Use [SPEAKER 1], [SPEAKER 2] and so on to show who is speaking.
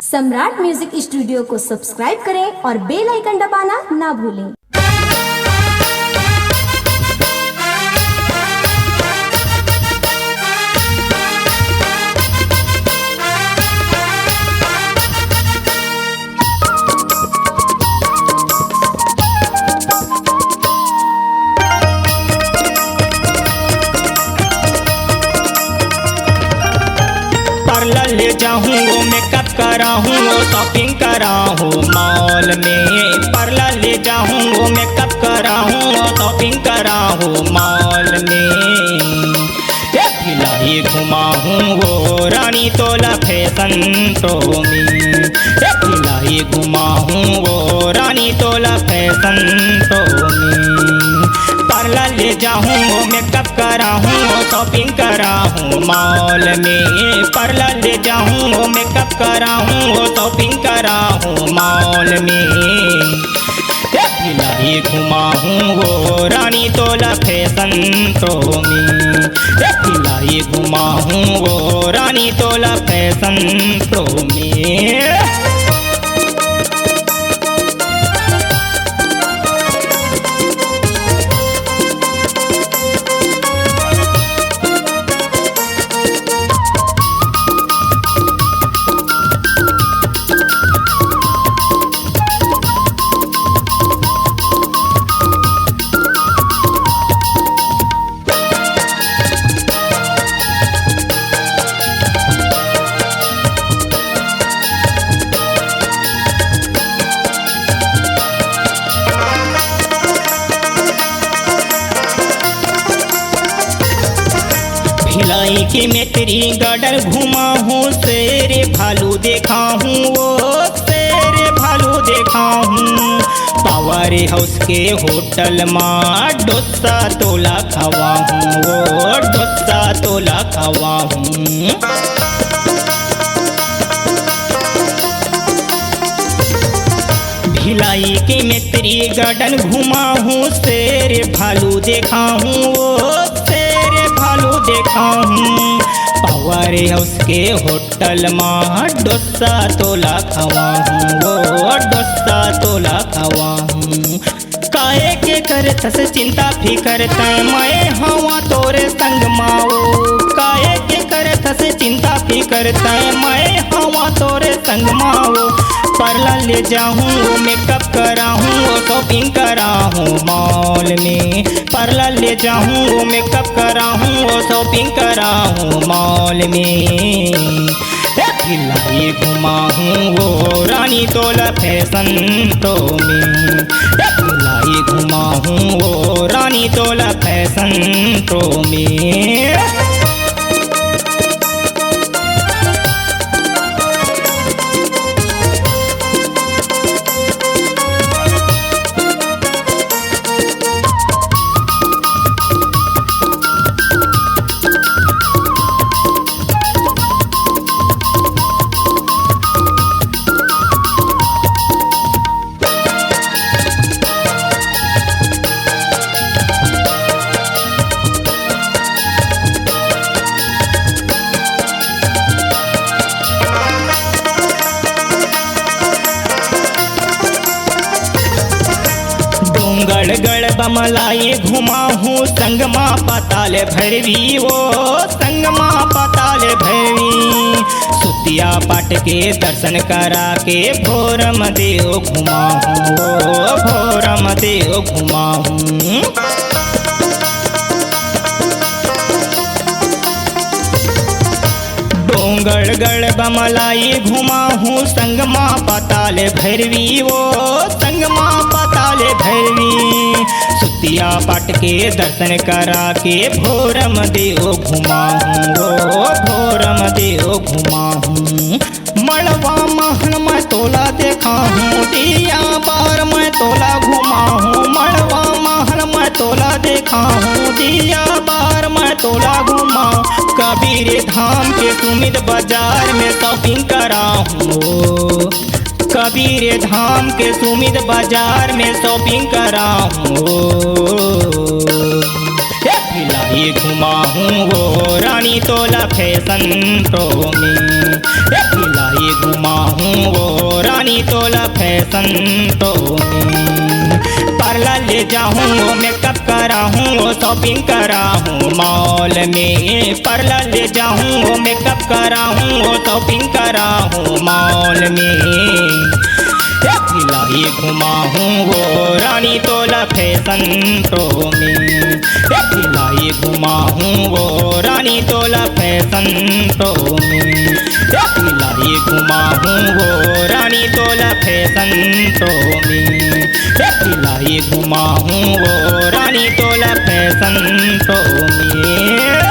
[SPEAKER 1] सम्राट music studio को subscribe करें और बेल आइकन दबाना ना भूलें।
[SPEAKER 2] पार्लर ले जाऊँ वो मेकअप कराऊँ वो शॉपिंग कराऊँ मॉल में। पार्लर ले जाऊँ वो मेकअप कराऊँ वो शॉपिंग कराऊँ मॉल में। भिलाई घुमाऊँ वो रानी तोला फैशन शो में। भिलाई घुमाऊँ वो रानी तोला फैशन शो में। पार्लर ले जाऊँ वो मेकअप कराऊँ वो शॉपिंग कराऊँ मॉल में। पार्लर ले जाऊँ वो मेकअप कराऊँ वो शॉपिंग कराऊँ मॉल में। भिलाई घुमाऊँ वो रानी तोला फैशन शो में। भिलाई घुमाऊँ वो रानी तोला फैशन शो में। भिलाई की मैं तेरी गार्डन घुमा हूँ, शेर भालू देखा हूँ वो शेर भालू देखा हूँ। पावर हाउस के होटल में डोसा तोला खावा हूँ वो डोसा तोला खावा हूँ। भिलाई के मैं तेरी गार्डन घुमा हूँ, शेर भालू देखा हूँ वो शेर भालू देखा हूँ। पावर हाउस के होटल में डोसा तोला खावा हूँ वो डोसा तोला खावा हूँ। काहे के करत से चिंता फिकर तय मैं हवा तोरे संग माओ। काहे के करत से चिंता फिकर तय मैं हवा तोरे संग माओ। पार्लर ले जाऊँ वो मेकअप कराऊँ वो शॉपिंग कराऊँ मॉल में। पार्लर ले जाऊँ वो मेकअप कराऊँ वो शॉपिंग कराऊँ मॉल में। भिलाई घुमाऊँ वो रानी तोला फैशन शो में। भिलाई घुमाऊँ वो रानी तोला फैशन शो में। गड़ बमलाई घुमाऊँ संगमा पाताल भैरवी वो संगमा पाताल भैरवी। सुतिया पाट के दर्शन करा के भोरम देव घुमाऊँ वो भोरम देव घुमाऊँ। गड़ बमलाई घुमाऊँ संगमा पाताल भैरवी वो संगमा पाताल भैरवी। सुतिया पाट के दर्शन करा के भोरम देव घुमाऊँ वो भोरम देव घुमाऊँ। मड़वा महल मैं तोला देखा हूँ दिया बार मैं तोला घुमाऊँ। मड़वा महल मैं तोला देखा हूँ दिया बार मैं तोला घुमाऊँ। कबीर धाम के सुमित बाजार में शॉपिंग कराऊँ। कबीर धाम के सुमित बाजार में शॉपिंग कराऊँ। भिलाई खिलाई घुमाऊँ वो रानी तोला फैशन शो में, खिलाई घुमाऊँ वो रानी तोला फैशन शो में। पार्लर ले जाऊँ मेकअप कराऊँ वो शॉपिंग कराऊँ मॉल में, पार्लर ले जाऊँ मेकअप कराऊँ वो शॉपिंग कराऊँ मॉल में। खिलाई घुमाऊँ वो रानी तोला फैशन शो में, खिलाई घुमाऊँ वो रानी तोला फैशन शो में, खिलाई घुमाऊँ वो रानी तोला फैशन शो में, खिलाई घुमाऊँ वो रानी तोला फैशन शो में।